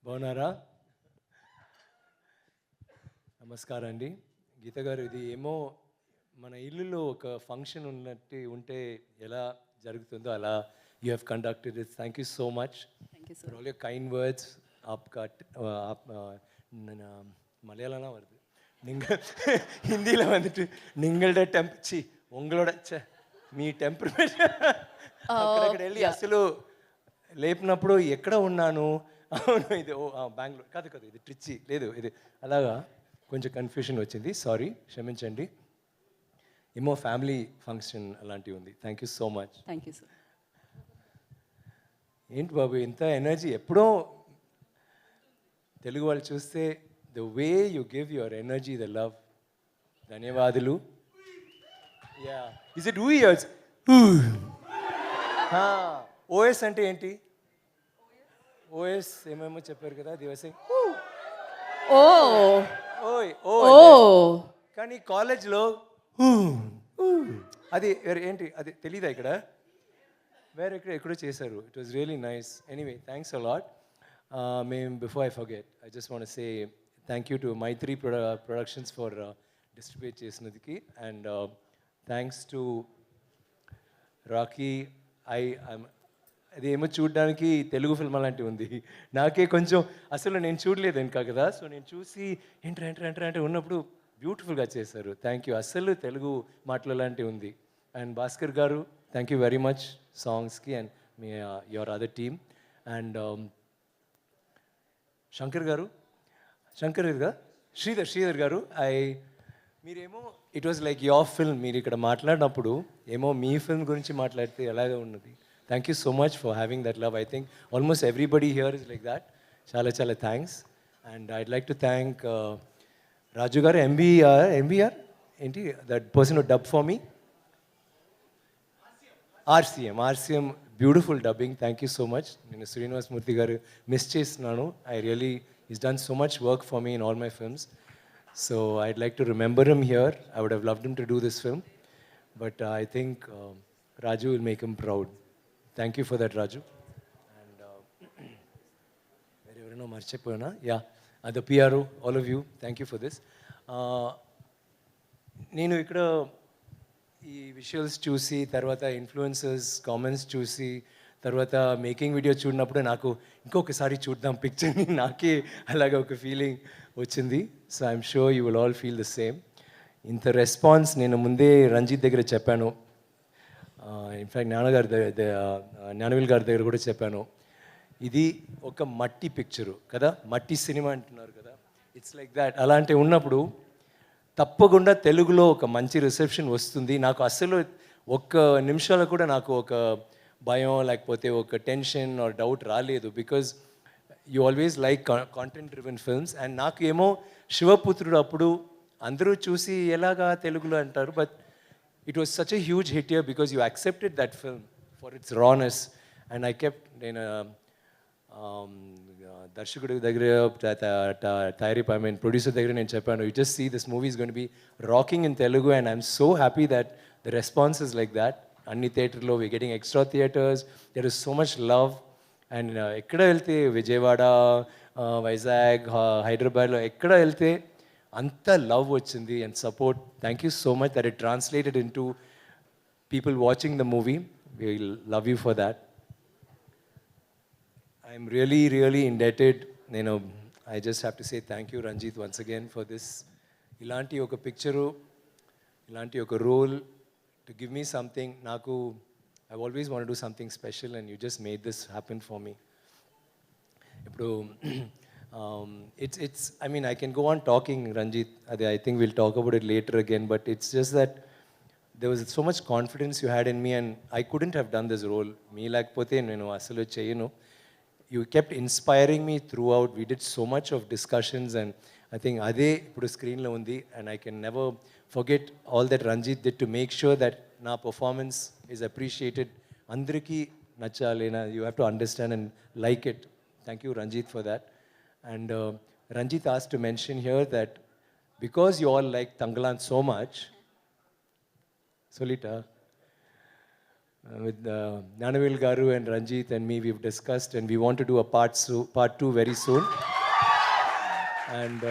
బాగున్నారా? నమస్కారం అండి. గీత గారు, ఇది ఏమో మన ఇల్లులో ఒక ఫంక్షన్ ఉన్నట్టు ఉంటే ఎలా జరుగుతుందో అలా you have conducted it. Thank you so much for all your kind words. आपका आप மலையாளம்லாம் வருது, நீங்கள் ஹிந்தியில் வந்துட்டு నింగళ టెంప్ చి ఉంగళోడ ఛ మీ టెంపర్మెంట్ అక్కడక్కడ వెళ్ళి అసలు లేపినప్పుడు ఎక్కడ ఉన్నాను, అవును ఇది బెంగళూరు కాదు కాదు, ఇది ట్రిచ్చి లేదు, ఇది అలాగా కొంచెం కన్ఫ్యూషన్ వచ్చింది, సారీ క్షమించండి. ఏమో ఫ్యామిలీ ఫంక్షన్ అలాంటివి ఉంది. Thank you so much. Thank you sir. ఏంటి బాబు ఇంత ఎనర్జీ? ఎప్పుడో తెలుగు వాళ్ళు చూస్తే the way you give your energy, the love. ధన్యవాదాలు. Yeah, is it years? OS అంటే ఏంటి? ఓఎస్ ఏమేమో చెప్పారు కదా దివసే. ఓ ఓయ్ ఓ, కానీ కాలేజ్లో అది ఏంటి అది తెలీదా? ఇక్కడ వేరే ఎక్కడో చేశారు. It was really nice. Anyway, thanks a lot. మేము before I forget, I just want say thank you to Mythri productions for distribute చేసినందుకు, అండ్ థ్యాంక్స్ టు రాకీ. అది ఏమో చూడడానికి తెలుగు ఫిల్మ్ అలాంటివి ఉంది. నాకే కొంచెం అసలు నేను చూడలేదు ఇంకా కదా, సో నేను చూసి ఎంటర్ ఉన్నప్పుడు బ్యూటిఫుల్గా చేశారు. Thank you. అసలు తెలుగు మాటలు లాంటివి ఉంది. And Bhaskar garu, thank you very much సాంగ్స్కి అండ్ మీ your other team. And Sridhar garu, మీరేమో it was like your film. మీరు ఇక్కడ మాట్లాడినప్పుడు ఏమో మీ ఫిల్మ్ గురించి మాట్లాడితే ఎలాగ ఉన్నది. Thank you so much for having that love. I think almost everybody here is like that. చాలా చాలా thanks. And I'd like to thank Raju garu, MBR ఏంటి that person dub for me, RCM beautiful dubbing. Thank you so much. నేను Srinivas Murthy garu miss చేస్తున్నాను. I really is done so much work for me in all my films. So I'd like to remember him here. I would have loved him to do this film, but I think Raju will make him proud. Thank you for that, Raju. And wherever no marchepoyana, yeah, the PRO, all of you, thank you for this. నేను ఇక్కడ ఈ visuals చూసి, తర్వాత influencers comments చూసి, తర్వాత making video చూడినప్పుడు నాకు ఇంకొకసారి చూద్దాం పిక్చర్ని, నాకే అలాగే ఒక ఫీలింగ్ వచ్చింది. So I'm sure you will all feel the same. ఇంత రెస్పాన్స్ నేను ముందే రంజిత్ దగ్గర చెప్పాను, ఇన్ఫ్యాక్ట్ జ్ఞానవేల్ గారి దగ్గర కూడా చెప్పాను. ఇది ఒక మట్టి పిక్చరు కదా, మట్టి సినిమా అంటున్నారు కదా, ఇట్స్ లైక్ దాట్. అలాంటి ఉన్నప్పుడు తప్పకుండా తెలుగులో ఒక మంచి రిసెప్షన్ వస్తుంది. నాకు అసలు ఒక్క నిమిషాలు కూడా నాకు ఒక భయం లేకపోతే ఒక టెన్షన్ ఆర్ డౌట్ రాలేదు. Because you always like content driven films. And నాకు ఏమో శివపుత్రుడు అప్పుడు అందరూ చూసి ఎలాగా తెలుగులో అంటారు, but it was such a huge hit here because you accepted that film for its rawness. And I kept in darshikudu dagre tayari producer dagre nenu cheppanu, you just see this movie is going to be rocking in Telugu, and I'm so happy that the response is like that. Anni theatre lo we're getting extra theatres, there is so much love. And ekkada velte Vijayawada, Vizag, Hyderabad lo ekkada velte అంత love వచ్చింది and support. Thank you so much that it translated into people watching the movie. We love you for that. I'm really indebted. నేను I just have to say thank you Ranjith once again for this. ఇలాంటి ఒక picture, ఇలాంటి ఒక role to give me something. నాకు I always want do something special and you just made this happen for me. ఇప్పుడు it's I mean I can go on talking, Ranjit. I think we'll talk about it later again, but it's just that there was so much confidence you had in me, and I couldn't have done this role. Me lakapothe nenu asalu cheyanu. You kept inspiring me throughout. We did so much of discussions, and I think ade ippudu screen lo undi, and I can never forget all that Ranjit did to make sure that na performance is appreciated. Andariki nachalena, you have to understand and like it. Thank you, Ranjit, for that. And Ranjit asked to mention here that because you all like Tangalan so much, Solita, with Nanavil Garu and Ranjit and me, we've discussed, and we want to do a part two very soon. And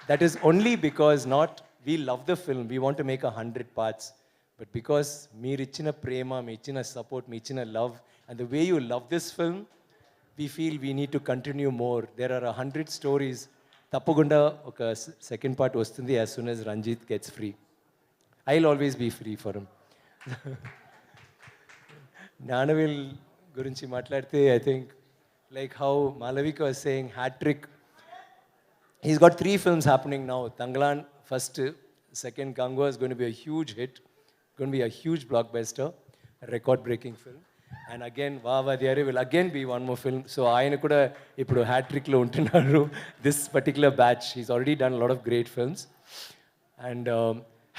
that is only because not we love the film, we want to make 100 parts, but because meer ichina prema, mee ichina support, mee ichina love, and the way you love this film, we feel we need to continue more. There are 100 stories. తప్పకుండా ఒక second part వస్తుంది as soon as Ranjit gets free. I'll always be free for him. Nanavil గురించి మాట్లాడితే I think like how Malavika was saying, hat trick. He's got 3 films happening now. Tanglan first, second Gangua is going to be a huge hit, going to be a huge blockbuster, a record-breaking film. And again, Vava Diyare will again be one more film. So ఆయన కూడా ఇప్పుడు hat trick లో ఉంటున్నారు. This particular batch, he's already done a lot of great films. And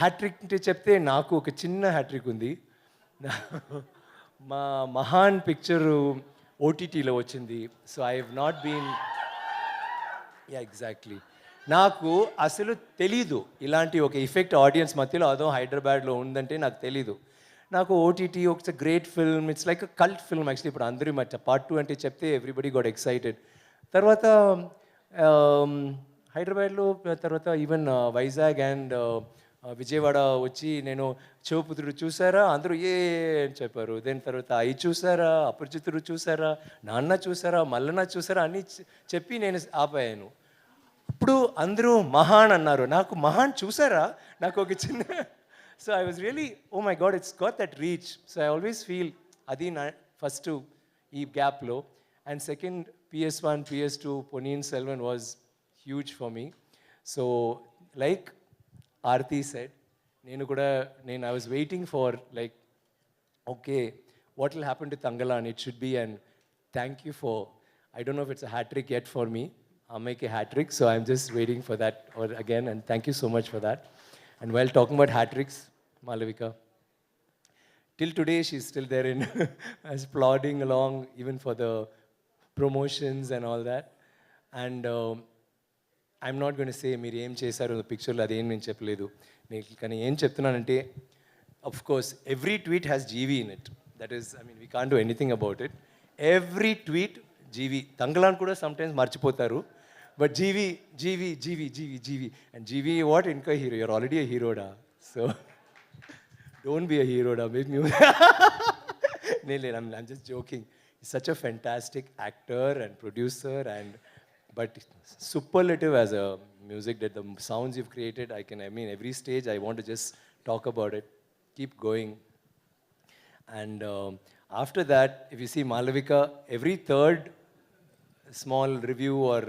hat trick అంటే చెప్తే నాకు ఒక చిన్న hat trick ఉంది. మా మహాన్ పిక్చర్ ఓటీటీలో వచ్చింది. So I have not been exactly నాకు అసలు తెలీదు ఇలాంటి ఒక ఇఫెక్ట్ ఆడియన్స్ మధ్యలో అదో హైదరాబాద్లో ఉందంటే నాకు తెలీదు. నాకు ఓటీటీ ఒక great film, it's like a cult film actually. ఇప్పుడు అందరూ పార్ట్ 2 అంటే చెప్తే ఎవ్రీబడి గాట్ ఎక్సైటెడ్. తర్వాత హైదరాబాద్లో, తర్వాత ఈవెన్ వైజాగ్ అండ్ విజయవాడ వచ్చి నేను శివపుత్రుడు చూసారా, అందరూ ఏ అని చెప్పారు. దెన్ తర్వాత అయి చూసారా, అపరిచితుడు చూసారా, నాన్న చూసారా, మల్లన్న చూసారా అని చెప్పి నేను ఆపాను. అప్పుడు అందరూ మహాన్ అన్నారు. నాకు మహాన్ చూసారా, నాకు ఒక చిన్న so I was really oh my God, it's got that reach. So I always feel అది నా ఫస్ట్ ఈ గ్యాప్లో. And second PS1, PS2, Ponniyin Selvan was huge for me. So like Aarti said, I was waiting for like, okay, what will happen to Tangalan? It should be, and thank you for, I don't know if it's a hat trick yet for me. I'll make a hat trick, so I'm just waiting for that or again, and thank you so much for that. And while talking about hat tricks, Malavika, till today she's still there in as plodding along even for the promotions and all that. And I'm not going to say మీరు ఏం చేశారు పిక్చర్లో, అదేం నేను చెప్పలేదు. నేను కానీ ఏం చెప్తున్నానంటే, of course every tweet has GV in it. That is, I mean we can't do anything about it. Every tweet GV. Thangalaan కూడా సమ్టైమ్స్ మర్చిపోతారు, but GV GV GV GV GV and GV what ఇంకా hero, you're already a హీరోడా, so don't be a హీరోడా, make మ్యూ లేదు, I'm just joking. Such a fantastic actor and producer and but superlative as a music, that the sounds you've created, I mean every stage I want to just talk about it, keep going. And after that, if you see Malavika, every third small review or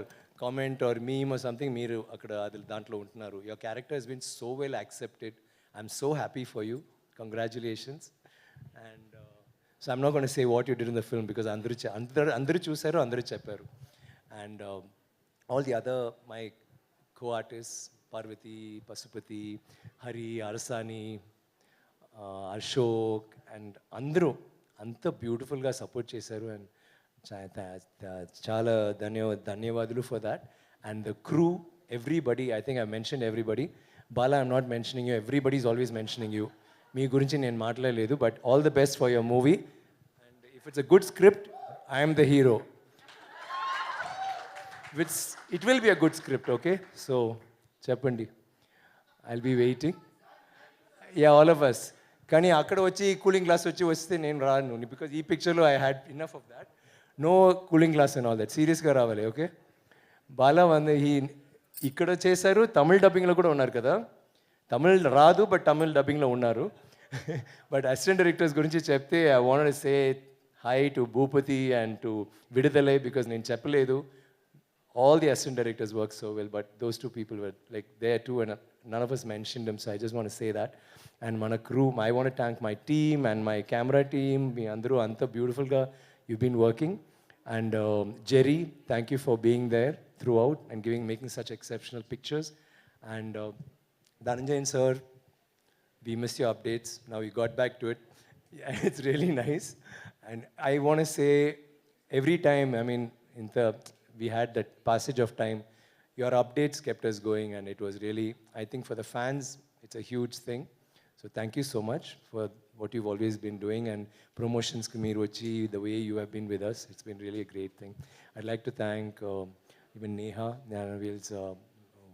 comment or meme or something, మీరు అక్కడ దాంట్లో ఉంటున్నారు. Your character has been so well accepted. I'm so happy for you. Congratulations. And so I'm not going to say what you did in the film because అందరూ చూసారు, అందరూ చెప్పారు. And all the other, my co-artists, Parvati, Pasupati, Hari, Arasani, Ashok, and అందరూ అంత బ్యూటిఫుల్గా support చేశారు. And చాలా ధన్యవాదాలు for that. And the crew, everybody, I think I mention everybody. Bala, I'm not mentioning you, everybody is always mentioning you. మీ గురించి నేను మాట్లాడలేదు, but all the best for your movie. And if it's a good script, I'm the hero. It will be a good script, okay? So, చెప్పండి, I'll be waiting. Yeah, all of us. కానీ అక్కడ వచ్చి cooling glass వస్తే నేను రాను, because ఈ పిక్చర్లో I had enough of that. No cooling glass and all that. సీరియస్గా రావాలి, ఓకే? బాలా ఇక్కడ చేశారు, తమిళ్ డబ్బింగ్లో కూడా ఉన్నారు కదా. తమిళ్ రాదు, బట్ తమిళ్ డబ్బింగ్లో ఉన్నారు. బట్ అసిస్టెంట్ డైరెక్టర్స్ గురించి చెప్తే I want say high to Bhupathi and to విడుదలై, బికాజ్ నేను చెప్పలేదు. All the assistant directors work so well, but those 2 people were like there too, and none of us mentioned them, so I just want to say that. And mana crew, I want to thank my team and my camera team. Me andru anta beautiful ga you've been working. And Jerry, thank you for being there throughout and making such exceptional pictures. And Dhananjayan sir, we missed your updates. Now you got back to it. Yeah, it's really nice. And I want to say every time, I mean, we had that passage of time, your updates kept us going, and it was really, I think for the fans, it's a huge thing. So So thank you so much for what you've always been doing, and promotions ki meer vachi, the way you have been with us, it's been really a great thing. I'd like to thank even Neha, Nanavil's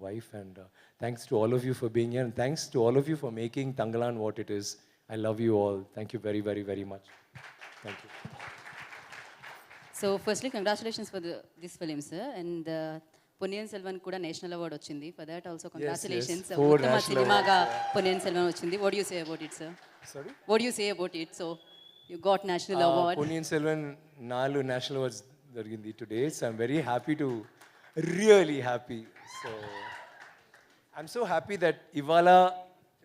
wife, and thanks to all of you for being here, and thanks to all of you for making Tangalan what it is. I love you all. Thank you very, very, very much. Thank you. So firstly congratulations for this film sir and Ponniyin Selvan కూడా national award వచ్చింది for that also congratulations Four ఉత్తమ national సినిమాగా పొన్నియిన్ సెల్వన్ వచ్చింది what you say about it sir Sorry? What you say about it so you got national award Ponniyin Selvan 4 national awards జరిగింది today, so I'm very happy to, really happy. So I'm so happy that ఇవాళ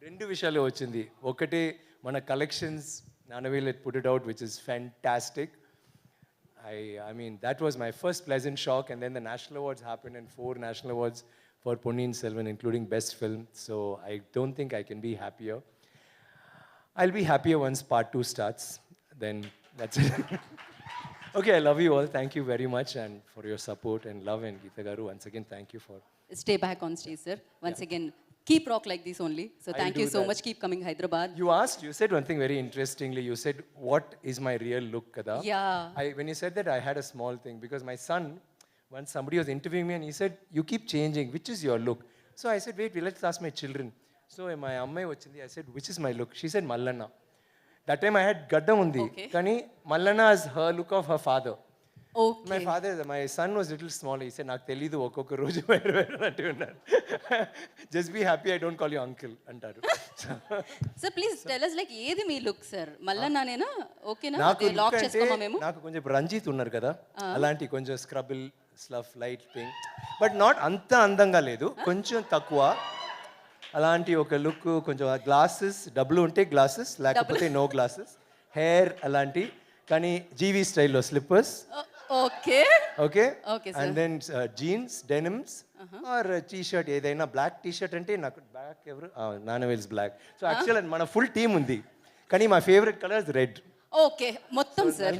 రెండు విషయాలు వచ్చింది. ఒకటి మన collections Nanavil had put it out, which is fantastic. I mean, that was my first pleasant shock, and then the national awards happened, and 4 national awards for Ponniyin Selvan, including best film. So I don't think I can be happier. I'll be happier once part 2 starts. Then that's it. Okay, I love you all. Thank you very much, and for your support and love. And Geeta Garu, once again, thank you for. Stay back on stage sir once again keep rock like this only so I'll thank you do so that. Much keep coming Hyderabad You said one thing very interestingly. You said, "What is my real look, Kada?" Yeah. When you said that, I had a small thing because my son, once somebody was interviewing me and he said, "You keep changing. Which is your look?" So I said, "Wait, let's ask my children." So my amma vachindi. I said, "Which is my look?" She said, "Mallanna." That time I had gaddam undi. Okay. Kani Mallanna is her look of her father. Okay My son was little small. He said, "నాకు తెలీదు ఒక్కొక్క రోజు వేరు వేరు అంటూ ఉన్నారు." Just be happy I don't call you uncle అంటారు. Sir please tell us like ఏది మీ లుక్ సార్ మళ్ళా నానేనా ఓకేనా నాకు అదే look లాక్ అంటే చేసుకోమా మేము నాకు కొంచెం ఇప్పుడు రంజిత్ ఉన్నారు కదా అలాంటి కొంచెం Scrabble స్లఫ్ light thing but not అంత అందంగా లేదు కొంచెం తక్కువ అలాంటి ఒక లుక్ కొంచెం గ్లాసెస్ డబ్బులు ఉంటే గ్లాసెస్ లేకపోతే నో గ్లాసెస్ హెయిర్ అలాంటి కానీ జీవీ స్టైల్లో slippers okay okay Okay, sir. And then jeans denims or T shirt ఏదైనా బ్లాక్ టీ షర్ట్ అంటే నాకు బ్లాక్ ఎవరు నానవెల్స్ బ్లాక్ సో యాక్చువల్ మన ఫుల్ టీమ్ ఉంది కానీ మా ఫేవరెట్ కలర్ రెడ్ ఓకే మొత్తం సార్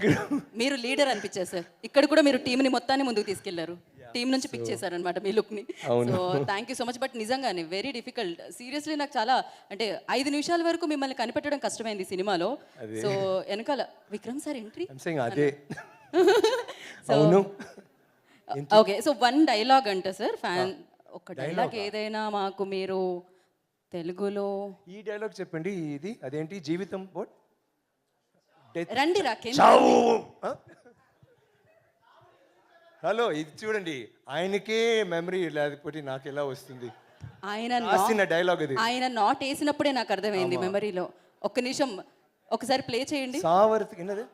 మీరు లీడర్ అనిపించారు సార్ ఇక్కడ కూడా మీరు టీంని మొత్తాన్ని ముందుకు తీసుకెళ్లారు టీం నుంచి పిక్ చేశారనమాట మీ లుక్ ని so thank you so much but నిజంగానే వెరీ డిఫికల్ట్ సీరియస్లీ నాకు చాలా అంటే 5 నిమిషాల వరకు మిమ్మల్ని కనిపెట్టడం కష్టమైంది సినిమాలో సో వెనకాల విక్రమ్ సార్ ఎంట్రీ అదే అవును ఓకే సో వన్ డైలాగ్ అంట సార్ ఫ్యాన్ ఒక డైలాగ్ ఏదైనా మాకు మీరు తెలుగులో ఈ డైలాగ్ చెప్పండి ఇది అదేంటి జీవితం బోట్ రండి రాకేంద్ర చావు హలో ఇది చూడండి ఆయనకే మెమరీ లేకపోతే నాకు ఎలా వస్తుంది ఆయన రాసిన డైలాగ్ అది ఆయన నాట్ వేసినప్పుడే నాకు అర్థమైంది మెమరీలో ఒక్క నిమిషం ఒకసారి ప్లే చేయండి సావర్తి ఎన్నది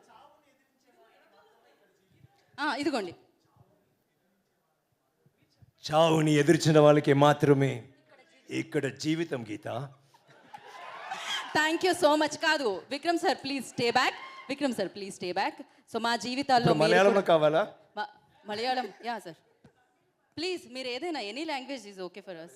ఇదిగోండి చావుని ఎదుర్చిన వాళ్ళకి మాత్రమే ఇక్కడ జీవితం గీత థ్యాంక్ యూ సో మచ్ కాదు Vikram sir please stay back Vikram sir please stay back so మా జీవితాల్లో ఇప్పుడు మలయాళంలో కావాలా మలయాళం యా సార్ ప్లీజ్ మీరు ఏదైనా any language is okay for us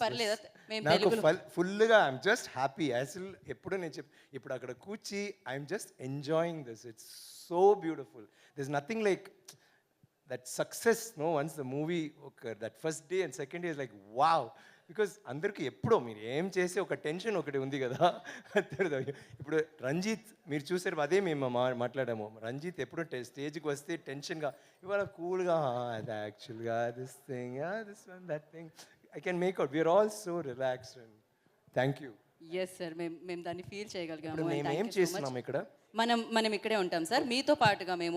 పర్లేదా మేము నాకు తెలుగులో ఫుల్గా ఐఎమ్ జస్ట్ హ్యాపీ అసలు ఎప్పుడు నేను ఇప్పుడు అక్కడ కూర్చి I'm just enjoying this it's so beautiful this nothing like that success no once the movie ఒక that first day and second day is like wow because అందరికీ ఎప్పుడో మీరు ఏం చేసే ఒక టెన్షన్ ఒకటి ఉంది కదా ఇప్పుడు రంజిత్ మీరు చూసారు అదే మేము మాట్లాడాము రంజిత్ ఎప్పుడు స్టేజ్కి వస్తే టెన్షన్గా ఇవాళ కూల్గా అది యాక్చువల్గా this thing this one that thing I can make out we are all so relaxed and thank you yes sir మేము దాన్ని ఫీల్ చేయగలిగాము ఇప్పుడు మేము ఏం చేస్తున్నాం ఇక్కడ మనం ఇక్కడే ఉంటాం సార్ మీతో పాటుగా మేము